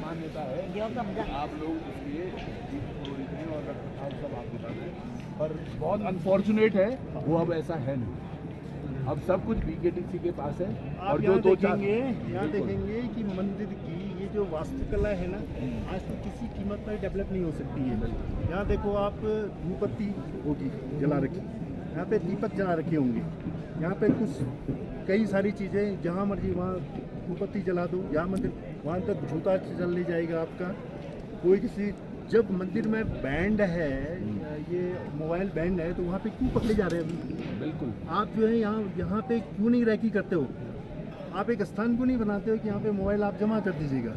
मान्यता है, आप लोग इसलिए और रखरखाव सब आप दिलाते हैं, पर बहुत अनफॉर्चुनेट है वो अब ऐसा है नहीं। अब सब कुछ बीकेटीसी के पास है। और जो दो चार यहाँ देखेंगे कि मंदिर की ये जो वास्तुकला है ना, आज तो किसी कीमत पर डेवलप नहीं हो सकती है। यहाँ देखो आप, धूपबत्ती होगी जला रखी, यहाँ पे दीपक जला रखे होंगे, यहाँ पे कुछ कई सारी चीज़ें, जहाँ मर्जी वहाँ धूपबत्ती जला दो, यहाँ मंदिर वहाँ तक जूता चल नहीं जाएगा आपका। कोई किसी, जब मंदिर में बैंड है, ये मोबाइल बैंड है, तो वहाँ पे क्यों पकड़े जा रहे हैं अभी? बिल्कुल। आप जो है यहाँ पे क्यों नहीं रैकी करते हो? आप एक स्थान क्यों नहीं बनाते हो कि यहाँ पे मोबाइल आप जमा कर दीजिएगा?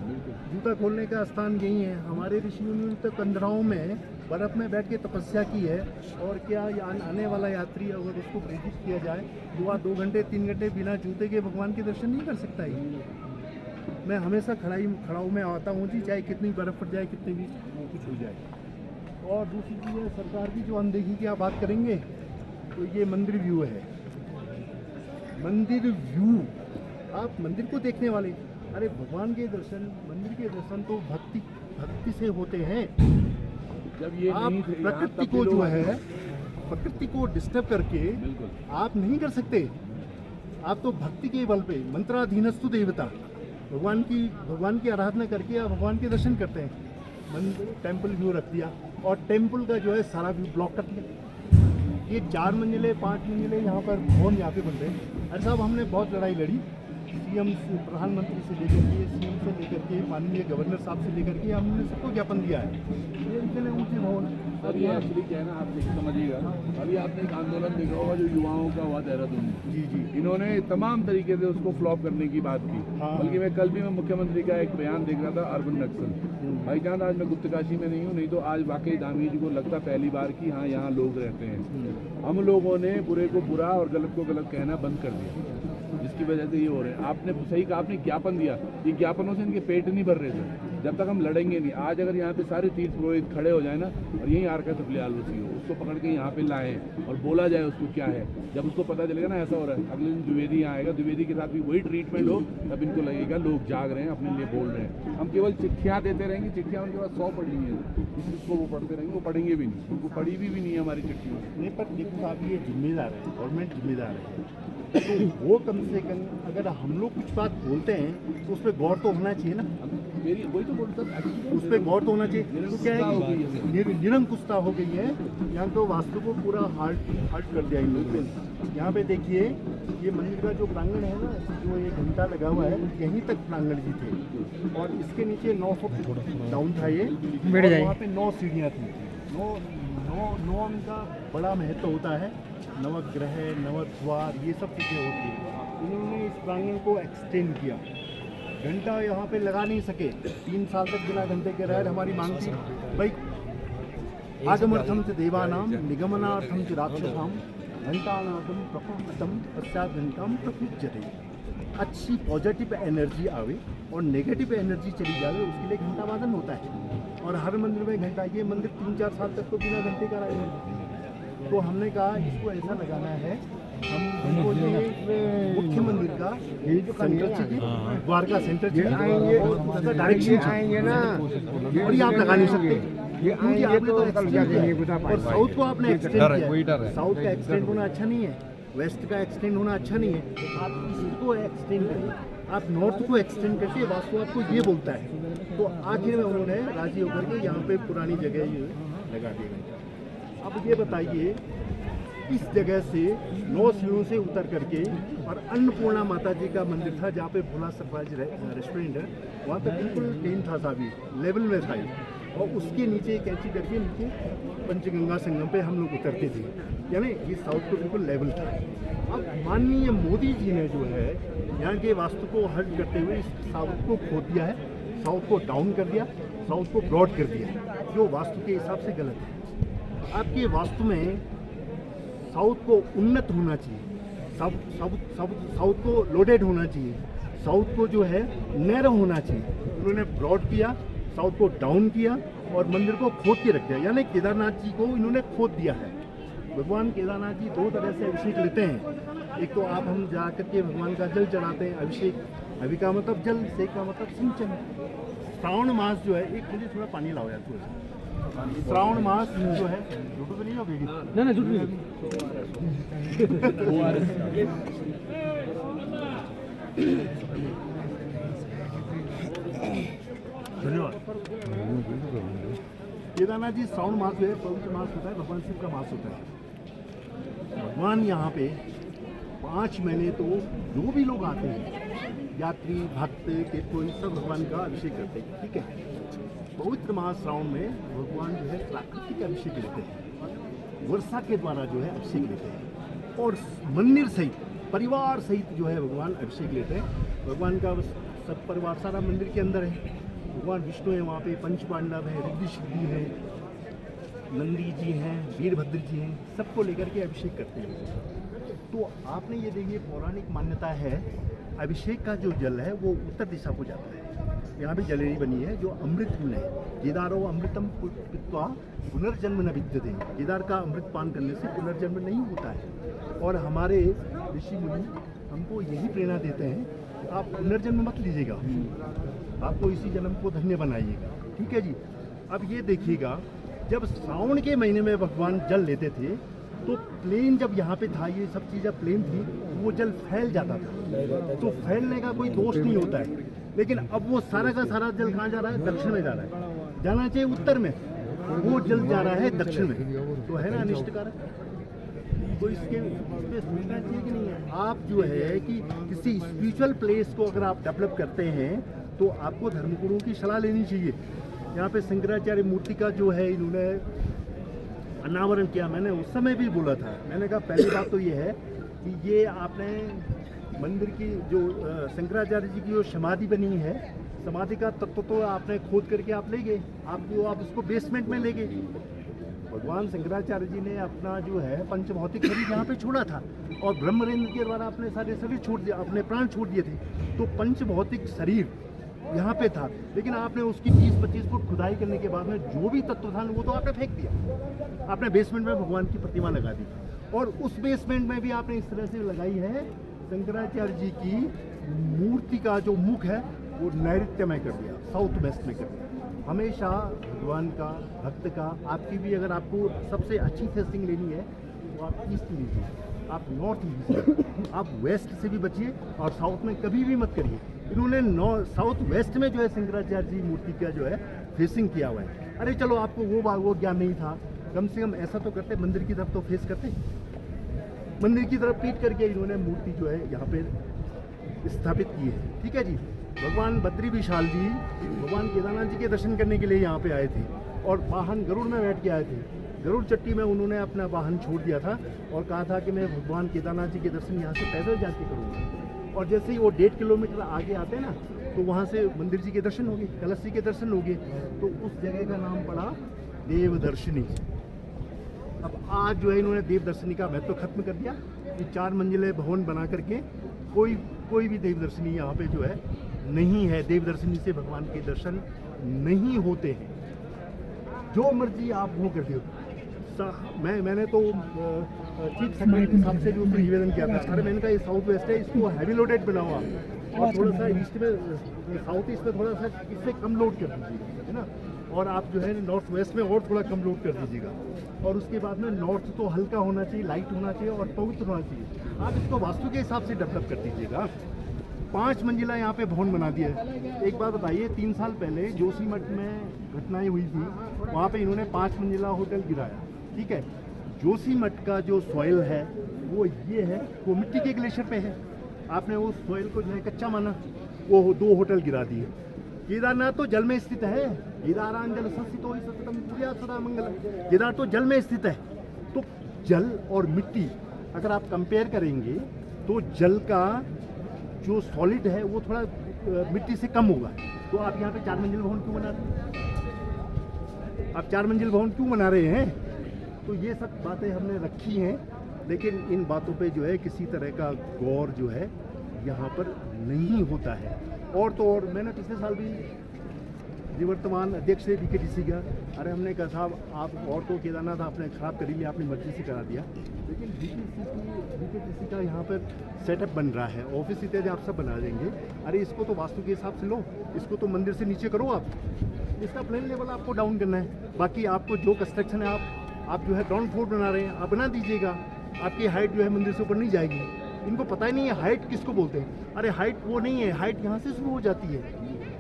जूता खोलने का स्थान यही है। हमारे ऋषियों ने तो कंदराओं में बर्फ़ में बैठ के तपस्या की है। और क्या आने वाला यात्री अगर उसको प्रेरित किया जाए तो वह 2 घंटे 3 घंटे बिना जूते के भगवान के दर्शन नहीं कर सकता है। मैं हमेशा खड़ाऊ में आता हूँ जी, चाहे कितनी बर्फ़ पड़ जाए, कितनी भी कुछ हो जाए। और दूसरी चीज़ है, सरकार की जो अनदेखी की आप बात करेंगे तो ये मंदिर व्यू है। मंदिर व्यू, आप मंदिर को देखने वाले, अरे भगवान के दर्शन, मंदिर के दर्शन तो भक्ति से होते हैं। जब ये आप नहीं थे, प्रकृति को जो है, प्रकृति को डिस्टर्ब करके आप नहीं कर सकते। आप तो भक्ति के बल पे, मंत्राधीनस्तु देवता, भगवान की आराधना करके आप भगवान के दर्शन करते हैं। मंदिर टेम्पल व्यू रख दिया और टेम्पल का जो है सारा व्यू ब्लॉक कर दिया। ये 4 मंजिले 5 मंजिले यहाँ पर भवन यहाँ पे बन रहे हैं। अरे साहब, हमने बहुत लड़ाई लड़ी, सीएम से, प्रधानमंत्री से लेकर के, सीएम से लेकर के, माननीय गवर्नर साहब से लेकर के, हमने सबको ज्ञापन दिया है। ये इतने ऊँचे भवन, अब ये एक्चुअली क्या है ना, आप देखिए समझिएगा, अभी आपने एक आंदोलन देखा होगा जो युवाओं का हुआ देहरादून में। जी। इन्होंने तमाम तरीके से उसको फ्लॉप करने की बात की। बल्कि मैं कल भी मुख्यमंत्री का एक बयान देख रहा था, अर्बन नक्सल। भाईजान, आज मैं गुप्तकाशी में नहीं हूँ, नहीं तो आज वाकई धामी जी को लगता पहली बार कि हाँ यहाँ लोग रहते हैं। हम लोगों ने बुरे को बुरा और गलत को गलत कहना बंद कर दिया, जिसकी वजह से ये हो रहे हैं। आपने सही कहा, आपने ज्ञापन दिया, ये ज्ञापनों से इनके पेट नहीं भर रहे थे। जब तक हम लड़ेंगे नहीं, आज अगर यहाँ पे सारे तीर्थ पुरोहित खड़े हो जाए ना, और यही आरका सफलियाल हो, उसको पकड़ के यहाँ पे लाएं और बोला जाए उसको क्या है, जब उसको पता चलेगा ना ऐसा हो रहा है, अगले दिन द्विवेदी यहाँ आएगा, द्विवेदी के साथ भी वही ट्रीटमेंट हो, तब इनको लगेगा लोग जाग रहे हैं, अपने लिए बोल रहे हैं। हम केवल चिट्ठियाँ देते रहेंगे, चिट्ठियाँ उनके पास 100 पढ़ी हैं, इसको वो पढ़ते रहेंगे, वो पढ़ेंगे भी नहीं, उनको पढ़ी भी नहीं है हमारी चिट्ठियों। नहीं, पर देखो आप, ये जिम्मेदार है, गवर्नमेंट जिम्मेदार है, तो वो कम से कम अगर हम लोग कुछ बात बोलते हैं तो उस पर गौर तो होना चाहिए ना। मेरी वही तो बोलता, उस पर गौर तो होना चाहिए। तो क्या है कि निरंकुशता हो गई है। यहाँ तो वास्तु को पूरा हार्ट कर दिया इन लोगों ने। यहाँ पे देखिए, ये मंदिर का जो प्रांगण है ना, जो ये घंटा लगा हुआ है, यहीं तक प्रांगण जी थे, और इसके नीचे 9 फुट डाउन था ये, और वहाँ पे 9 सीढ़ियाँ थी। 9 का बड़ा महत्व होता है। नवग्रह, नवद्वार, ये सब चीज़ें होती हैं। इन्होंने इस प्रांगण को एक्सटेंड किया। घंटा यहाँ पे लगा नहीं सके, 3 साल तक बिना घंटे के रह। हमारी मांग थी भाई, आगमर्थम च देवानाम, निगमनार्थम च राक्षसाम, घंटानादम प्रकृतम पश्चात घंटाम प्रकृज्यते। अच्छी पॉजिटिव एनर्जी आवे और नेगेटिव एनर्जी चली जाए, उसके लिए घंटा वादन होता है। और हर मंदिर में घंटा, ये मंदिर 3-4 साल तक तो बिना घंटे का रहे। तो हमने कहा इसको ऐसा लगाना है, हमको ये मुख्य मंदिर का सेंटर चाहिए, द्वारका सेंटर चाहिए, उसका डायरेक्शन चाहिए ना। और ये आप लगा नहीं सकते, क्योंकि आपने तो और साउथ को आपने एक्सटेंड किया। साउथ का एक्सटेंड होना अच्छा नहीं है, वेस्ट का एक्सटेंड होना अच्छा नहीं है। आप इसको एक्सटेंड करिए, आप नॉर्थ को एक्सटेंड करके वास्तु आपको ये बोलता है। तो आखिर में उन्होंने राजी होकर के यहाँ पे पुरानी जगह ये लगा दी गई। अब ये बताइए, इस जगह से 9 सीढ़ियों से उतर करके, और अन्नपूर्णा माता जी का मंदिर था जहाँ पे भोला सरप्राइज रेस्टोरेंट है, वहाँ तक बिल्कुल प्लेन था, सा भी लेवल में था। और उसके नीचे कैंची करके नीचे पंचगंगा संगम पे हम लोग उतरते थे, यानी ये साउथ को बिल्कुल लेवल था। अब माननीय मोदी जी ने जो है यहाँ के वास्तु को हट करते हुए इस साउथ को खोद दिया है, साउथ को डाउन कर दिया, साउथ को ब्रॉड कर दिया, जो वास्तु के हिसाब से गलत है। आपके वास्तु में साउथ को उन्नत होना चाहिए, साउथ को लोडेड होना चाहिए, साउथ को जो है नैरो होना चाहिए। उन्होंने ब्रॉड किया, साउथ को डाउन किया और मंदिर को खोद के रख दिया, यानी केदारनाथ जी को इन्होंने खोद दिया है। भगवान केदारनाथ जी 2 तरह से अभिषेक लेते हैं। एक तो आप हम जा करके भगवान का जल चढ़ाते हैं, अभिषेक अभी का मतलब जल, से का मतलब सिंचन। श्रावण मास जो है, एक मुझे थोड़ा पानी लाओ यार थोड़ा सा। श्रावण मास जो है, झूठू तो नहीं हो बेगी? नहीं झूठ नहीं। धन्यवाद। केदारनाथ जी, श्रावण मास जो है पवित्र मास होता है, भगवान शिव का मास होता है। भगवान यहाँ पे 5 महीने तो जो भी लोग आते हैं, यात्री, भक्त, तीर्थों, सब भगवान का अभिषेक करते हैं, ठीक है। पवित्र मास श्रावण में भगवान जो है प्राकृतिक अभिषेक लेते हैं, वर्षा के द्वारा जो है अभिषेक लेते हैं, और मंदिर सहित, परिवार सहित जो है भगवान अभिषेक लेते हैं। भगवान का सब परिवार सारा मंदिर के अंदर है। भगवान विष्णु है वहाँ पे, पंच पांडव है, रिद्धि सिद्धि है, नंदी जी हैं, वीरभद्र जी हैं, सबको लेकर के अभिषेक करते हैं। तो आपने ये देखिए, पौराणिक मान्यता है, अभिषेक का जो जल है वो उत्तर दिशा को जाता है। यहाँ भी जलेरी बनी है जो अमृत गुण है। केदारो अमृतम पित्वा पुनर्जन्म न विद्यते। केदार का अमृत पान करने से पुनर्जन्म नहीं होता है। और हमारे ऋषि मुनि हमको यही प्रेरणा देते हैं, आप पुनर्जन्म मत लीजिएगा, आपको इसी जन्म को धन्य बनाइएगा, ठीक है जी। अब ये देखिएगा, जब श्रावण के महीने में भगवान जल लेते थे तो प्लेन जब यहाँ पे था, ये सब चीज़ें प्लेन थी, वो जल फैल जाता था। तो फैलने का कोई दोष नहीं होता है, लेकिन अब वो सारा का सारा जल कहाँ जा रहा है? दक्षिण में जा रहा है। जाना चाहिए उत्तर में, वो जल जा रहा है दक्षिण में, तो है ना अनिष्टकारक। तो इसके सोचना चाहिए कि नहीं है। आप जो है कि किसी स्पिरिचुअल प्लेस को अगर आप डेवलप करते हैं तो आपको धर्मगुरुओं की सलाह लेनी चाहिए। यहाँ पे शंकराचार्य मूर्ति का जो है इन्होंने अनावरण किया, मैंने उस समय भी बोला था। मैंने कहा पहली बात तो ये है कि ये आपने मंदिर की जो शंकराचार्य जी की जो समाधि बनी है, समाधि का तत्व तो आपने खोद करके आप ले गए, आप उसको बेसमेंट में ले गए। भगवान शंकराचार्य जी ने अपना जो है पंचभौतिक शरीर यहाँ पे छोड़ा था, और ब्रह्मरेंद्र के द्वारा अपने सारे शरीर छोड़ दिया, अपने प्राण छोड़ दिए थे। तो पंचभौतिक शरीर यहाँ पे था, लेकिन आपने उसकी 20-25 फुट खुदाई करने के बाद में जो भी तत्व था वो तो आपने फेंक दिया। आपने बेसमेंट में भगवान की प्रतिमा लगा दी, और उस बेसमेंट में भी आपने इस तरह से लगाई है, शंकराचार्य जी की मूर्ति का जो मुख है वो नैऋत्य में कर दिया, साउथ वेस्ट में कर दिया। हमेशा भगवान का, भक्त का, आपकी भी अगर आपको सबसे अच्छी फेसिंग लेनी है तो आप ईस्ट लीजिए, आप नॉर्थ लीजिए, आप वेस्ट से भी बचिए, और साउथ में कभी भी मत करिए। इन्होंने साउथ वेस्ट में जो है शंकराचार्य जी मूर्ति का जो है फेसिंग किया हुआ है। अरे चलो, आपको वो ज्ञान नहीं था, कम से कम ऐसा तो करते, मंदिर की तरफ तो फेस करते। मंदिर की तरफ पीट करके इन्होंने मूर्ति जो है यहाँ पे स्थापित की है, ठीक है जी। भगवान बद्री विशाल जी भगवान केदारनाथ जी के दर्शन करने के लिए यहाँ पे आए थे, और वाहन गरुड़ में बैठ के आए थे। गरुड़ चट्टी में उन्होंने अपना वाहन छोड़ दिया था और कहा था कि मैं भगवान केदारनाथ जी के दर्शन यहाँ से पैदल जाके करूँगा। और जैसे ही वो 1.5 किलोमीटर आगे आते हैं ना, तो वहाँ से मंदिर जी के दर्शन हो गए, कलश जी के दर्शन हो गए, तो उस जगह का नाम पड़ा देवदर्शनी। अब आज जो है इन्होंने देवदर्शनी का महत्व खत्म कर दिया कि 4 मंजिले भवन बना करके कोई भी देवदर्शनी यहाँ पे जो है नहीं है। देवदर्शनी से भगवान के दर्शन नहीं होते हैं, जो मर्जी आप वो करते हो। मैंने तो चीफ सेक्रेटरी साहब से भी उसको निवेदन किया था, अरे मैंने कहा ये साउथ वेस्ट है, इसको हैवी लोडेड बनाओ आप, और थोड़ा सा ईस्ट में, साउथ ईस्ट में थोड़ा सा इससे कम लोड कर दीजिएगा, है ना। और आप जो है नॉर्थ वेस्ट में और थोड़ा कम लोड कर दीजिएगा। और उसके बाद में नॉर्थ तो हल्का होना चाहिए, लाइट होना चाहिए और पवित्र होना चाहिए। आप इसको वास्तु के हिसाब से डेवलप कर दीजिएगा। 5 मंजिला यहाँ पे भवन बना दिया है। एक बात बताइए, 3 साल पहले जोशीमठ में घटनाएं हुई थी, वहाँ पे इन्होंने 5 मंजिला होटल गिराया, ठीक है। जोशीमठ का जो सॉइल है वो ये है, वो मिट्टी के ग्लेशियर पे है। आपने उस सॉइल को जो है कच्चा माना, वो 2 होटल गिरा दिए। केदारनाथ तो जल में स्थित है, केदारांजल सस्थितो हि सततम कुर्यात् सदा मंगलम्। केदार तो जल में स्थित है, तो जल और मिट्टी अगर आप कंपेयर करेंगे तो जल का जो सॉलिड है वो थोड़ा मिट्टी से कम होगा। तो आप यहाँ पे 4 मंजिल भवन क्यों बना रहे हैं? आप 4 मंजिल भवन क्यों बना रहे हैं? तो ये सब बातें हमने रखी हैं, लेकिन इन बातों पे जो है किसी तरह का गौर जो है यहाँ पर नहीं होता है। और तो और, मैंने पिछले साल भी निवर्तमान अध्यक्ष है बीकेटीसी का। अरे हमने कहा साहब आप और तो केदारनाथ आपने खराब कर ही लिया, अपनी मर्जी से करा दिया, लेकिन बीकेटीसी का यहाँ पर सेटअप बन रहा है, ऑफिस इत्यादि आप सब बना देंगे। अरे इसको तो वास्तु के हिसाब से लो, इसको तो मंदिर से नीचे करो आप, इसका प्लेन लेवल आपको डाउन करना है। बाकी आपको जो कंस्ट्रक्शन है आप जो है ग्राउंड फ्लोर बना रहे हैं आप बना दीजिएगा, आपकी हाइट जो है मंदिर से ऊपर नहीं जाएगी। इनको पता ही नहीं है हाइट किसको बोलते हैं। अरे हाइट वो नहीं है, हाइट यहाँ से शुरू हो जाती है।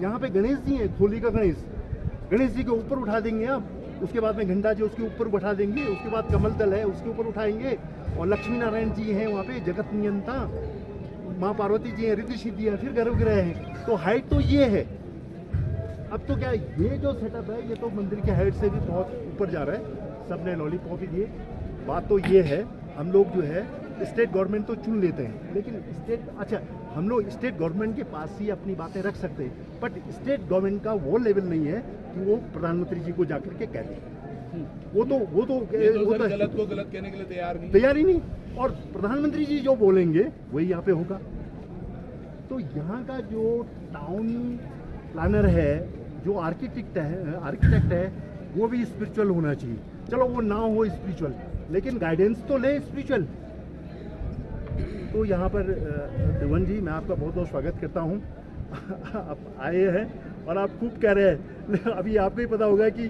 यहाँ पे गणेश जी हैं, खोली का गणेश जी के ऊपर उठा देंगे आप, उसके बाद में घंटा जी उसके ऊपर बैठा देंगे, उसके बाद कमल दल है उसके ऊपर उठाएंगे, और लक्ष्मी नारायण जी हैं वहाँ पे, जगत नियंता माँ पार्वती जी हैं, रिद्धि सिद्धि है, फिर गर्भगृह है। तो हाइट तो ये है। अब तो क्या ये जो सेटअप है ये तो मंदिर के हाइट से भी बहुत ऊपर जा रहा है। सबने लॉलीपॉप ही दिए। बात तो ये है हम लोग जो है स्टेट गवर्नमेंट तो चुन लेते हैं, लेकिन हम लोग स्टेट गवर्नमेंट के पास ही अपनी बातें रख सकते हैं, बट स्टेट गवर्नमेंट का वो लेवल नहीं है कि वो प्रधानमंत्री जी को जाकर के कह दें। वो तो गलत को गलत कहने के लिए तैयार ही नहीं। और प्रधानमंत्री जी जो बोलेंगे वही यहाँ पे होगा। तो यहाँ का जो टाउन प्लानर है, जो आर्किटेक्ट है वो भी स्पिरिचुअल होना चाहिए। चलो वो ना हो स्पिरिचुअल, लेकिन गाइडेंस तो ले स्पिरिचुअल। तो यहाँ पर ध्रुवन जी मैं आपका बहुत बहुत स्वागत करता हूँ। आप आए हैं और आप खूब कह रहे हैं, अभी आपको ही पता होगा कि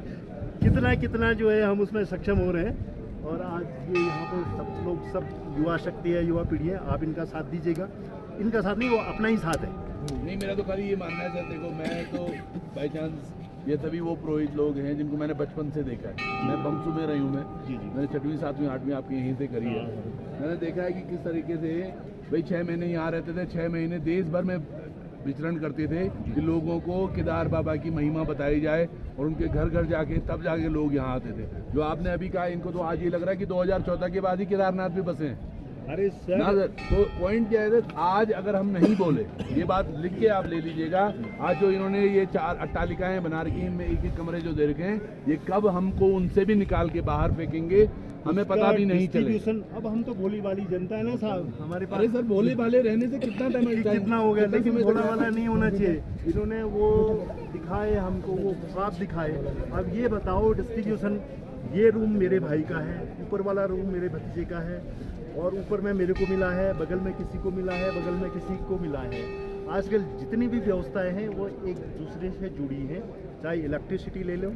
कितना जो है हम उसमें सक्षम हो रहे हैं। और आज ये यहाँ पर सब लोग, सब युवा शक्ति है, युवा पीढ़ी है, आप इनका साथ दीजिएगा। इनका साथ नहीं, वो अपना ही साथ है। नहीं, मेरा तो खाली ये मानना है सर, देखो मैं तो बाई चांस ये सभी वो पुरोहित लोग हैं जिनको मैंने बचपन से देखा है। मैं बमसू में रही हूँ, मैंने 6वीं 7वीं 8वीं आपकी यहीं से करी है। मैंने देखा है कि किस तरीके से भाई 6 महीने यहाँ रहते थे, 6 महीने देश भर में विचरण करते थे कि लोगों को केदार बाबा की महिमा बताई जाए, और उनके घर घर जाके तब जाके लोग यहाँ आते थे। जो आपने अभी कहा, इनको तो आज ये लग रहा है कि 2014 के बाद ही केदारनाथ भी बसे हैं। अरे सर तो पॉइंट क्या है, आज अगर हम नहीं बोले, ये बात लिख के आप ले लीजिएगा, आज जो इन्होंने ये 4 अट्टालिकाएं बना रखी हैं, एक कमरे जो दे रखे हैं, ये कब हमको उनसे भी निकाल के बाहर फेंकेंगे हमें पता भी नहीं चलेगा। अब हम तो भोली वाली जनता है ना साहब, हमारे पास। अरे सर भोले भाले रहने से कितना टाइम कितना हो गया, लेकिन भोला वाला नहीं होना चाहिए। इन्होंने वो दिखाए हमको, वो ख्वाब दिखाए। अब ये बताओ डिस्ट्रीब्यूशन, ये रूम मेरे भाई का है, ऊपर वाला रूम मेरे भतीजे का है, और ऊपर में मेरे को मिला है, बगल में किसी को मिला है, बगल में किसी को मिला है। आजकल जितनी भी व्यवस्थाएं हैं वो एक दूसरे से जुड़ी हैं। चाहे इलेक्ट्रिसिटी ले लो,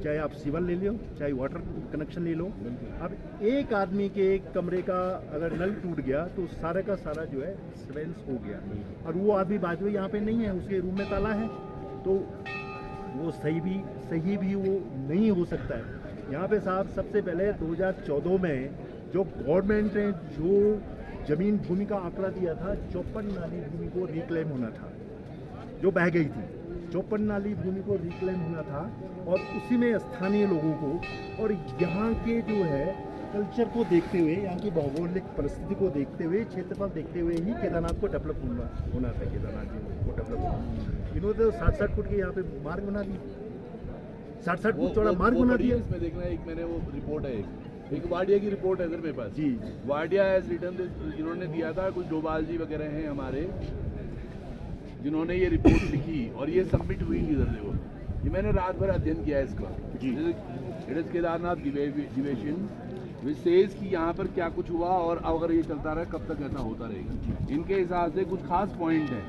चाहे आप सिवल ले लो, चाहे वाटर कनेक्शन ले लो। अब एक आदमी के एक कमरे का अगर नल टूट गया तो सारा का सारा जो है सर्वेंस हो गया, और वो आदमी बाद में यहाँ पे नहीं है, उसके रूम में ताला है, तो वो सही भी वो नहीं हो सकता है। यहाँ पे साहब सबसे पहले 2014 में जो गवर्नमेंट ने जो जमीन भूमि का आंकड़ा दिया था, 54 नाली भूमि को रिक्लेम होना था, जो बह गई थी। 54 नाली भूमि को रिक्लेम होना था, और उसी में स्थानीय लोगों को, और यहाँ के जो है कल्चर को देखते हुए, यहाँ की भौगोलिक परिस्थिति को देखते हुए, क्षेत्रफल देखते हुए ही केदारनाथ को डेवलप होना था। केदारनाथ जी को डेवलप होना, इन्होंने तो 60-60 फुट के यहाँ पे मार्ग बना दिए, 60-60 फुट चौड़ा मार्ग बना दिया। इसमें देखना, एक मैंने वो रिपोर्ट है, एक वाडिया की रिपोर्ट है इधर मेरे पास जी। वाडिया एज रिटर्न जिन्होंने दिया था, कुछ डोभाल जी वगैरह हैं हमारे, जिन्होंने ये रिपोर्ट लिखी और ये सबमिट हुई इधर देखो। ये मैंने रात भर अध्ययन किया है इसका। It is Kedarnath division which says कि यहाँ पर क्या कुछ हुआ, और अगर ये चलता रहा कब तक ऐसा होता रहेगा। इनके हिसाब से कुछ खास पॉइंट है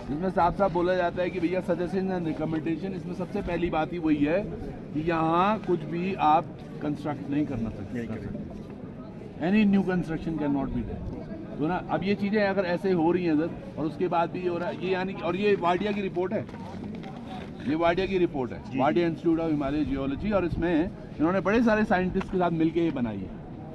जिसमें साफ साफ बोला जाता है कि भैया सजेशन एंड रिकमेंडेशन, इसमें सबसे पहली बात ही वही है कि यहाँ कुछ भी आप कंस्ट्रक्ट नहीं करना सकते। Any new construction can not be there. तो ना अब ये चीज़ें अगर ऐसे हो रही हैं इधर, और उसके बाद भी ये हो रहा है, ये यानी, और ये वाडिया की रिपोर्ट है, ये वाडिया की रिपोर्ट है, Wadia institute of Himalaya geology, और इसमें इन्होंने बड़े सारे साइंटिस्ट के साथ मिलकर ये बनाई है।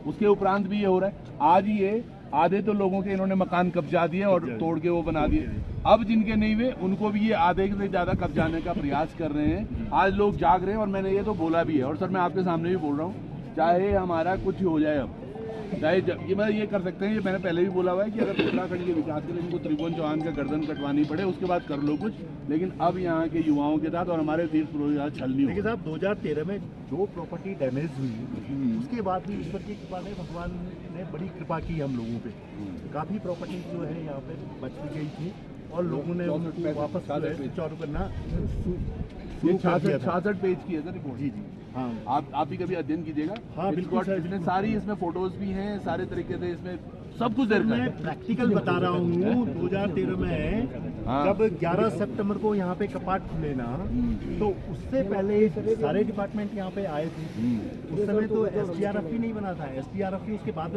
उसके उपरांत भी ये हो रहा है। आज ये आधे तो लोगों के इन्होंने मकान कब्जा दिए और तोड़ के वो बना दिए, अब जिनके नहीं हुए उनको भी ये आधे से ज़्यादा कब्जाने का प्रयास कर रहे हैं। आज लोग जाग रहे हैं, और मैंने ये तो बोला भी है, और सर मैं आपके सामने भी बोल रहा हूँ, चाहे हमारा कुछ हो जाए, अब चाहे ये मैं ये कर सकते हैं, ये मैंने पहले भी बोला हुआ है कि अगर उत्तराखंड के विकास के लिए इनको त्रिभुवन चौहान का गर्दन कटवानी पड़े, उसके बाद कर लो कुछ, लेकिन अब यहाँ के युवाओं के साथ और हमारे तीर्थ पुरोहित छल नहीं। देखिए साहब 2013 में जो प्रॉपर्टी डैमेज हुई, उसके बाद भी ईश्वर की कृपा ने, भगवान ने बड़ी कृपा की हम लोगों पे। काफ़ी प्रॉपर्टी जो है यहाँ पे बच भी गई थी, और लोगों ने उनको वापस चालू करना शुरू कर दिया था। 66 पेज की है सर रिपोर्ट। जी जी हाँ आप भी कभी अध्ययन कीजिएगा। हाँ, It's बिल्कुल got- सर। इसमें सारी इसमें फोटोज भी हैं, सारे तरीके से इसमें सब कुछ दर्ज मैं है। प्रैक्टिकल बता रहा हूँ 2013 में हाँ। जब 11 सितंबर को यहाँ पे कपाट खुले ना तो उससे पहले सारे डिपार्टमेंट यहाँ पे आए थे। उस समय तो SDRF ही नहीं बना था, SDRF ही उसके बाद